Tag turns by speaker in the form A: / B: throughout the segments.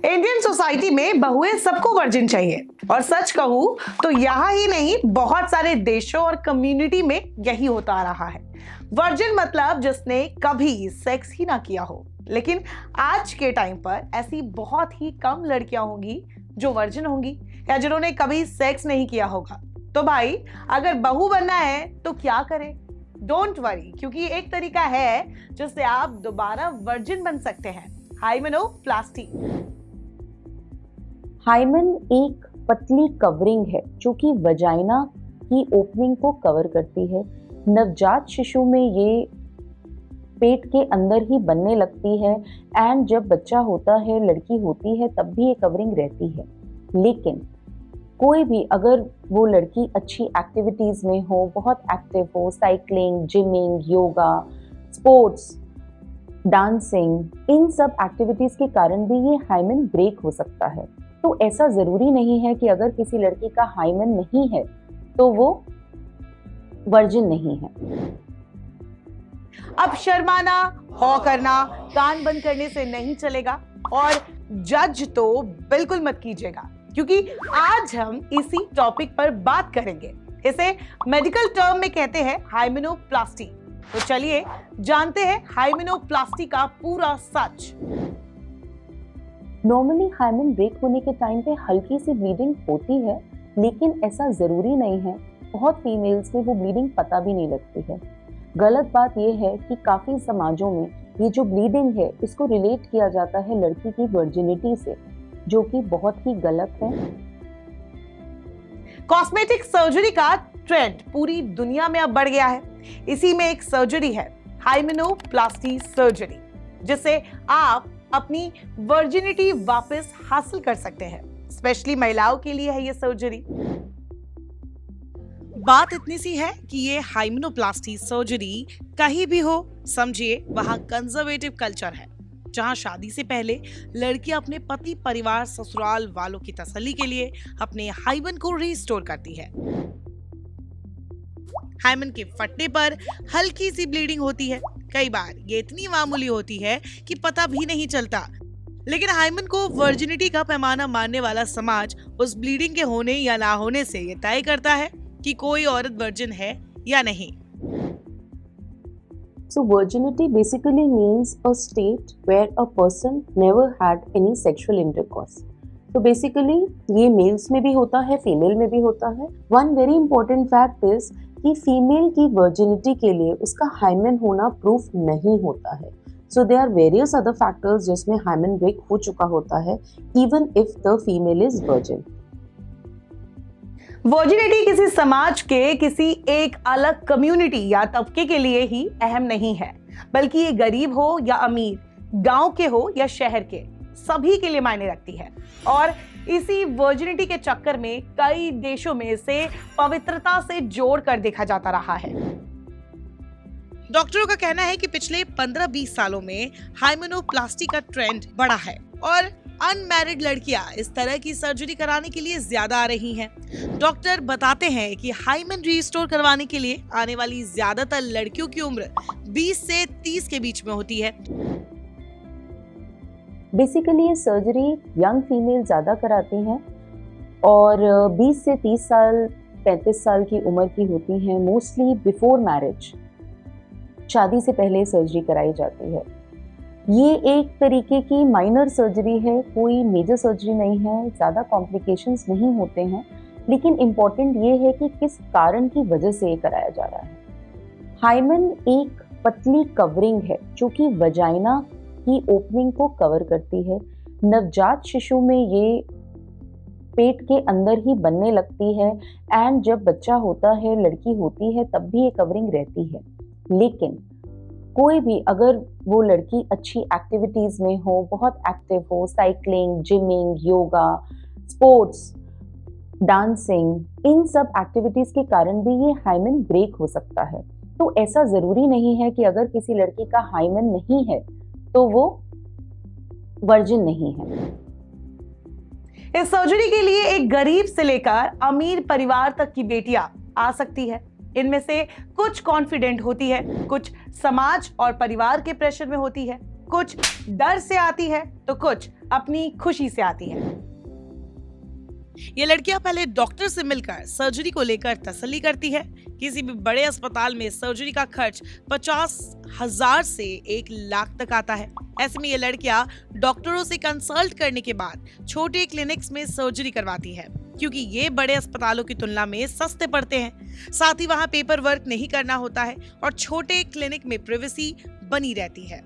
A: Indian society में बहुएं सबको virgin चाहिए और सच कहूं तो यहाँ ही नहीं बहुत सारे देशों और कम्युनिटी में यही होता आ रहा है। वर्जिन मतलब जिसने कभी सेक्स ही ना किया हो। लेकिन आज के टाइम पर ऐसी बहुत ही कम लड़कियां होंगी जो वर्जिन होंगी या जिन्होंने कभी सेक्स नहीं किया होगा। तो भाई अगर बहू बनना है तो क्या करें? डोंट वरी, क्योंकि एक तरीका है जिससे आप दोबारा वर्जिन बन सकते हैं, हाइमेनोप्लास्टी।
B: हाइमन एक पतली कवरिंग है जो कि वजाइना की ओपनिंग को कवर करती है। नवजात शिशु में ये पेट के अंदर ही बनने लगती है एंड जब बच्चा होता है, लड़की होती है, तब भी ये कवरिंग रहती है। लेकिन कोई भी अगर वो लड़की अच्छी एक्टिविटीज में हो, बहुत एक्टिव हो, cycling, gymming, yoga, sports, dancing, इन सब एक्टिविटीज के कारण भी ये हाइमन ब्रेक हो सकता है। तो ऐसा जरूरी नहीं है कि अगर किसी लड़की का हाइमन नहीं है तो वो वर्जिन नहीं है।
A: अब शर्माना, हौ करना, कान बंद करने से नहीं चलेगा और जज तो बिल्कुल मत कीजिएगा, क्योंकि आज हम इसी टॉपिक पर बात करेंगे। इसे मेडिकल टर्म में कहते हैं हाइमेनोप्लास्टी। तो चलिए जानते हैं हाइमेनोप्लास्टी का पूरा सच।
B: नॉर्मली हाइमन ब्रेक होने के टाइम पे हल्की सी ब्लीडिंग होती है, लेकिन ऐसा जरूरी नहीं है। बहुत फीमेल्स में वो ब्लीडिंग पता भी नहीं लगती है। गलत बात यह है कि काफी समाजों में ये जो ब्लीडिंग है इसको रिलेट किया जाता है लड़की की वर्जिनिटी से, जो कि बहुत ही गलत है।
A: कॉस्मेटिक सर्जरी का ट्रेंड पूरी दुनिया में अब बढ़ गया है। इसी में एक सर्जरी है हाइमेनोप्लास्टी सर्जरी, जिससे आप अपनी वर्जिनिटी वापस हासिल कर सकते हैं। स्पेशली महिलाओं के लिए है ये सर्जरी। बात इतनी सी है कि ये हाइमेनोप्लास्टी सर्जरी कहीं भी हो, समझिए वहां कंजर्वेटिव कल्चर है, जहां शादी से पहले लड़कियां अपने पति, परिवार, ससुराल वालों की तसल्ली के लिए अपने हाइमन को रिस्टोर करती है। हाइमन के फटने पर हल्की सी ब्लीडिंग होती है। कई बार ये इतनी मामूली होती है कि पता भी नहीं चलता। लेकिन हाइमन को वर्जिनिटी का पैमाना मानने वाला समाज उस ब्लीडिंग के होने या ना होने से ये तय करता है कि कोई औरत वर्जिन है या नहीं।
B: So virginity basically means a state where a person never had any sexual intercourse. तो बेसिकली ये मेल्स में भी होता है, फीमेल में भी होता है। One very important fact is कि फीमेल की वर्जिनिटी के लिए उसका हाइमन होना प्रूफ नहीं होता है। So there are various other factors जिसमें हाइमन ब्रेक हो चुका होता है, even if the female is virgin.
A: Virginity किसी समाज के किसी एक अलग कम्युनिटी या तबके के लिए ही अहम नहीं है, बल्कि ये गरीब हो या अमीर, गांव के हो या शहर के, सभी के लिए मायने रखती है। और इसी वर्जिनिटी के चक्कर में कई देशों में इसे पवित्रता से जोड़ कर देखा जाता रहा है। डॉक्टरों का कहना है कि पिछले 15-20 सालों में हाइमेनोप्लास्टी का ट्रेंड बढ़ा है और अनमैरिड लड़कियां इस तरह की सर्जरी कराने के लिए ज्यादा आ रही हैं। डॉक्टर बताते हैं कि हाइमन रिस्टोर करवाने के लिए आने वाली ज्यादातर लड़कियों की उम्र 20 से 30 के बीच में होती है।
B: बेसिकली ये सर्जरी यंग फीमेल ज्यादा कराती हैं और 20 से 30 साल 35 साल की उम्र की होती हैं। मोस्टली बिफोर मैरिज, शादी से पहले सर्जरी कराई जाती है। ये एक तरीके की माइनर सर्जरी है, कोई मेजर सर्जरी नहीं है, ज़्यादा कॉम्प्लिकेशंस नहीं होते हैं। लेकिन इम्पॉर्टेंट ये है कि किस कारण की वजह से ये कराया जा रहा है। हाइमन एक पतली कवरिंग है जो कि वजाइना की ओपनिंग को कवर करती है। नवजात शिशु में ये पेट के अंदर ही बनने लगती है एंड जब बच्चा होता है, लड़की होती है, तब भी ये कवरिंग रहती है। लेकिन कोई भी अगर वो लड़की अच्छी एक्टिविटीज में हो, बहुत एक्टिव हो, cycling, gymming, yoga, sports, dancing, इन सब एक्टिविटीज के कारण भी ये हाइमन ब्रेक हो सकता है। तो ऐसा जरूरी नहीं है कि अगर किसी लड़की का हाइमन नहीं है तो वो वर्जिन नहीं है।
A: इस सर्जरी के लिए एक गरीब से लेकर अमीर परिवार तक की बेटियां आ सकती है। इनमें से कुछ कॉन्फिडेंट होती है, कुछ समाज और परिवार के प्रेशर में होती है। कुछ डर से आती है तो कुछ अपनी खुशी से आती है।
C: ये लड़कियां पहले डॉक्टर से मिलकर सर्जरी को लेकर तसल्ली करती है। किसी भी बड़े अस्पताल में सर्जरी का खर्च 50,000 से 1,00,000 तक आता है। ऐसे में ये लड़कियां डॉक्टरों से कंसल्ट करने के बाद छोटे क्लिनिक्स में सर्जरी करवाती है, क्योंकि ये बड़े अस्पतालों की तुलना में सस्ते पड़ते हैं। साथ ही वहां पेपर वर्क नहीं करना होता है और छोटे क्लिनिक में प्राइवेसी बनी रहती है।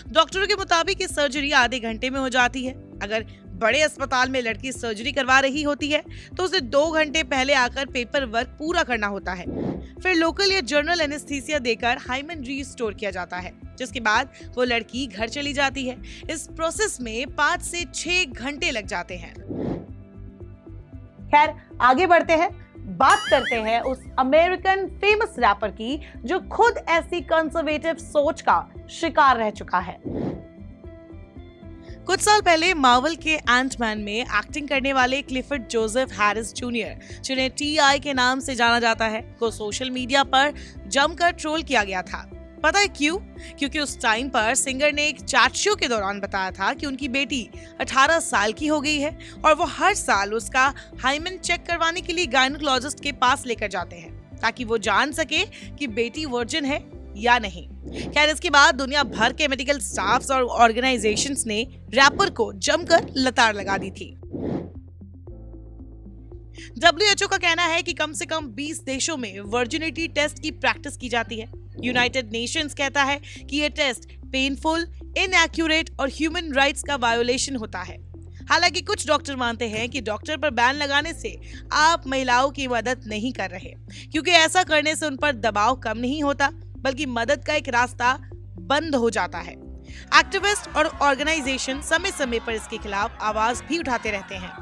C: डॉक्टरों के मुताबिक ये सर्जरी आधे घंटे में हो जाती है। अगर बड़े अस्पताल में लड़की सर्जरी करवा रही होती है तो उसे 2 घंटे पहले आकर पेपर वर्क पूरा करना होता है। फिर लोकल या जनरल एनेस्थीसिया देकर हाइमन रीस्टोर किया जाता है, जिसके बाद वो लड़की घर चली जाती है। इस प्रोसेस में 5 से 6 घंटे लग जाते हैं।
A: खैर, आगे बढ़ते हैं, बात करते हैं उस अमेरिकन फेमस रैपर की जो खुद ऐसी कंजर्वेटिव सोच का शिकार रह चुका है।
C: कुछ साल पहले मार्वल के एंटमैन में एक्टिंग करने वाले क्लिफर्ड जोसेफ हैरिस जूनियर, जिन्हें टी.आई. के नाम से जाना जाता है, को सोशल मीडिया पर जमकर ट्रोल किया गया था। पता है क्यों? क्योंकि उस टाइम पर सिंगर ने एक चैट शो के दौरान बताया था कि उनकी बेटी 18 साल की हो गई है और वो हर साल उसका हाइमन चेक करवाने के लिए गायनेकोलॉजिस्ट के पास लेकर जाते हैं, ताकि वो जान सके कि बेटी वर्जिन है या नहीं। खैर, इसके बाद दुनिया भर के मेडिकल स्टाफ्स और ऑर्गेनाइजेशंस ने रैपर को जमकर लताड़ लगा दी थी। WHO का कहना है कि कम से कम 20 देशों में वर्जिनिटी टेस्ट की प्रैक्टिस की जाती है। यूनाइटेड नेशंस कहता है कि यह टेस्ट पेनफुल, इनएक्यूरेट और ह्यूमन राइट्स का वायोलेशन होता है। हालांकि कुछ डॉक्टर मानते हैं कि डॉक्टर पर बैन लगाने से आप महिलाओं की मदद नहीं कर रहे, क्योंकि ऐसा करने से उन पर दबाव कम नहीं होता, बल्कि मदद का एक रास्ता बंद हो जाता है। एक्टिविस्ट और ऑर्गेनाइजेशन समय समय पर इसके खिलाफ आवाज भी उठाते रहते हैं।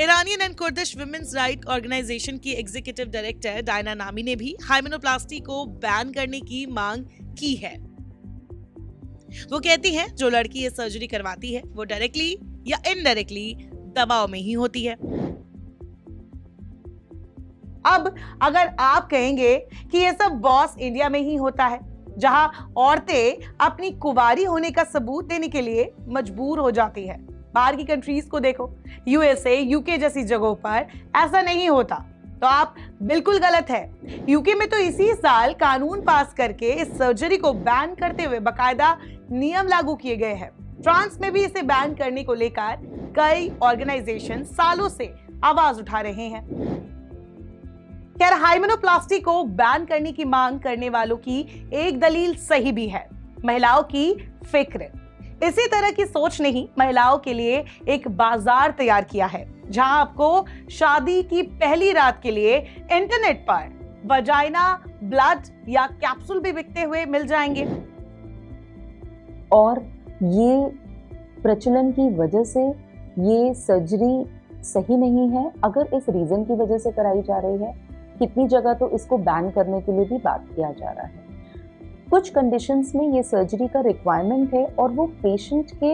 C: Iranian and Kurdish womens right organisation की एग्जीक्यूटिव डायरेक्टर डायना नामी ने भी हाइमेनोप्लास्टी को बैन करने की मांग की है। वो कहती है जो लड़की ये सर्जरी करवाती है वो डायरेक्टली या इनडायरेक्टली दबाव में ही होती है।
A: अब अगर आप कहेंगे कि ये सब बॉस इंडिया में ही होता है, जहां औरतें अपनी कुंवारी होने का सबूत देने के लिए मजबूर हो जाती है। बाहर की कंट्रीज को देखो, यूएसए, यूके जैसी जगहों पर ऐसा नहीं होता, तो आप बिल्कुल गलत है। यूके में तो इसी साल कानून पास करके इस सर्जरी को बैन करते हुए बाकायदा नियम लागू किए गए हैं। फ्रांस में भी इसे बैन करने को लेकर कई ऑर्गेनाइजेशन सालों से आवाज उठा रहे हैं। खैर, हाइमेनोप्लास्टी को बैन करने की मांग करने वालों की एक दलील सही भी है, महिलाओं की फिक्र। इसी तरह की सोच ने ही महिलाओं के लिए एक बाजार तैयार किया है, जहां आपको शादी की पहली रात के लिए इंटरनेट पर वजाइना ब्लड या कैप्सूल भी बिकते हुए मिल जाएंगे।
B: और ये प्रचलन की वजह से ये सर्जरी सही नहीं है। अगर इस रीजन की वजह से कराई जा रही है, कितनी जगह तो इसको बैन करने के लिए भी बात किया जा रहा है। कुछ कंडीशंस में ये सर्जरी का रिक्वायरमेंट है और वो पेशेंट के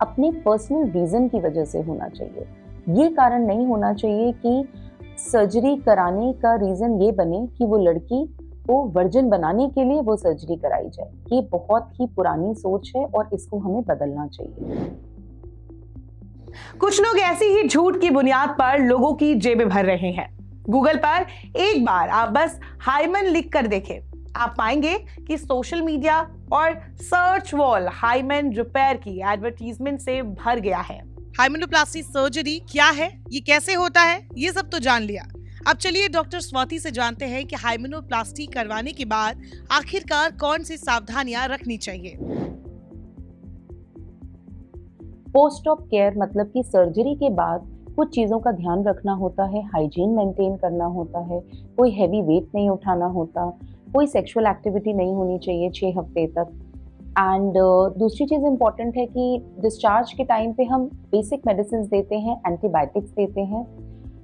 B: अपने पर्सनल रीजन की वजह से होना चाहिए। ये कारण नहीं होना चाहिए कि सर्जरी कराने का रीजन ये बने कि वो लड़की को वर्जिन बनाने के लिए वो सर्जरी कराई जाए। ये बहुत ही पुरानी सोच है और इसको हमें बदलना चाहिए।
A: कुछ लोग ऐसी ही झूठ की बुनियाद पर लोगों की जेबें भर रहे हैं। गूगल पर एक बार आप बस हाइमन लिख कर देखें, आप पाएंगे कि सोशल मीडिया और सर्च वॉल हाइमन रिपेयर की एडवर्टीजमेंट से भर गया है।
C: हाइमेनोप्लास्टी सर्जरी क्या है, ये कैसे होता है, ये सब तो जान लिया। अब चलिए डॉक्टर स्वाति से जानते हैं कि हाइमेनोप्लास्टी करवाने के बाद आखिरकार कौन सी सावधानियां रखनी चाहिए।
B: पोस्ट ऑप केयर मतलब कि सर्जरी के बाद कुछ चीज़ों का ध्यान रखना होता है, हाइजीन मेंटेन करना होता है, कोई हैवी वेट नहीं उठाना होता, कोई सेक्सुअल एक्टिविटी नहीं होनी चाहिए 6 हफ्ते तक। एंड दूसरी चीज़ इम्पॉर्टेंट है कि डिस्चार्ज के टाइम पे हम बेसिक मेडिसिन देते हैं, एंटीबायोटिक्स देते हैं।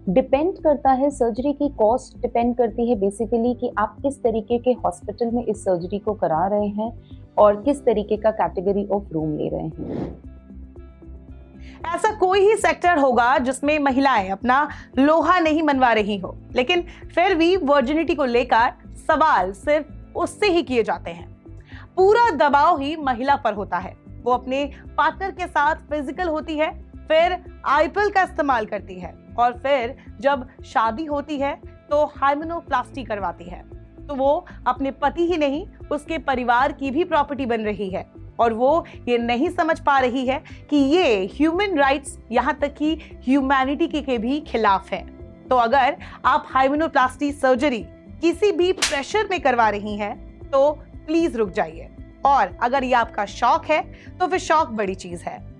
B: डिपेंड करता है, सर्जरी की कॉस्ट डिपेंड करती है बेसिकली कि आप किस तरीके के हॉस्पिटल में इस सर्जरी को करा रहे हैं और किस तरीके का कैटेगरी ऑफ रूम ले रहे हैं।
A: ऐसा कोई ही सेक्टर होगा जिसमें महिलाएं अपना लोहा नहीं मनवा रही हो, लेकिन फिर भी वर्जिनिटी को लेकर सवाल सिर्फ उससे ही किए जाते हैं। पूरा दबाव ही महिला पर होता है। वो अपने पार्टनर के साथ फिजिकल होती है, फिर आईपीएल का इस्तेमाल करती है और फिर जब शादी होती है तो हाइमेनोप्लास्टी करवाती है। तो वो अपने पति ही नहीं, उसके परिवार की भी प्रॉपर्टी बन रही है और वो ये नहीं समझ पा रही है कि ये ह्यूमन राइट्स, यहाँ तक कि ह्यूमैनिटी के भी खिलाफ है। तो अगर आप हाइमेनोप्लास्टी सर्जरी किसी भी प्रेशर में करवा रही हैं तो प्लीज रुक जाइए, और अगर ये आपका शौक है तो फिर शौक बड़ी चीज है।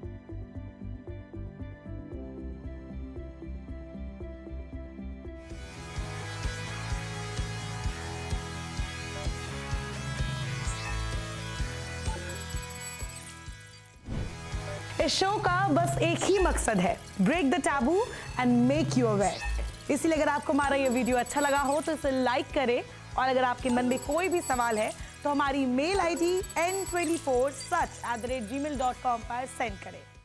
A: इस शो का बस एक ही मकसद है, break the taboo and make you aware. इसलिए अगर आपको हमारा ये वीडियो अच्छा लगा हो तो इसे लाइक करें, और अगर आपके मन में कोई भी सवाल है तो हमारी मेल आईडी n24such@gmail.com पर सेंड करें।